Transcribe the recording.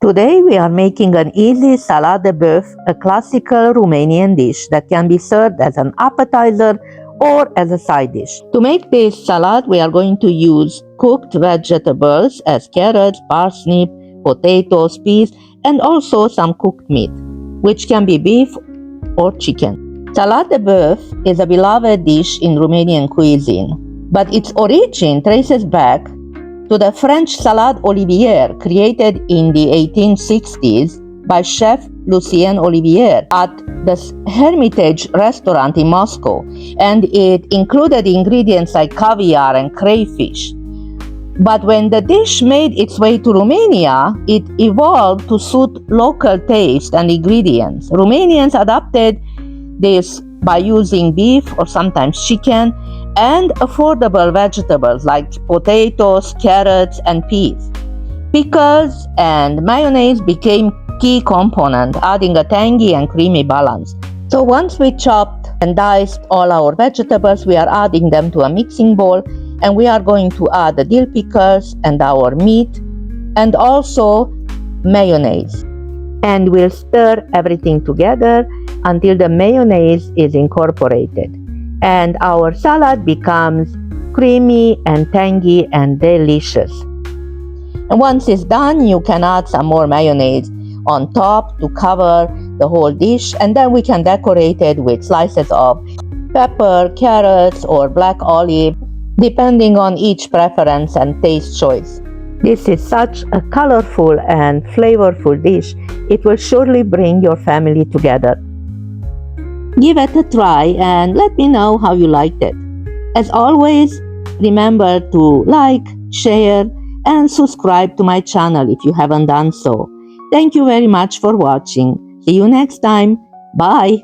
Today we are making an easy salad de boeuf, a classical Romanian dish that can be served as an appetizer or as a side dish. To make this salad, we are going to use cooked vegetables as carrots, parsnip, potatoes, peas, and also some cooked meat, which can be beef or chicken. Salad de boeuf is a beloved dish in Romanian cuisine, but its origin traces back to the French salade Olivier created in the 1860s by chef Lucien Olivier at the Hermitage restaurant in Moscow, and it included ingredients like caviar and crayfish. But when the dish made its way to Romania, it evolved to suit local taste and ingredients. Romanians adopted this by using beef or sometimes chicken and affordable vegetables like potatoes, carrots, and peas. Pickles and mayonnaise became key component, adding a tangy and creamy balance. So once we chopped and diced all our vegetables, we are adding them to a mixing bowl, and we are going to add the dill pickles and our meat and also mayonnaise. And we'll stir everything together until the mayonnaise is incorporated. And our salad becomes creamy and tangy and delicious. And once it's done, you can add some more mayonnaise on top to cover the whole dish, and then we can decorate it with slices of pepper, carrots, or black olive, depending on each preference and taste choice. This is such a colorful and flavorful dish. It will surely bring your family together. Give it a try and let me know how you liked it. As always, remember to like, share, and subscribe to my channel if you haven't done so. Thank you very much for watching. See you next time. Bye.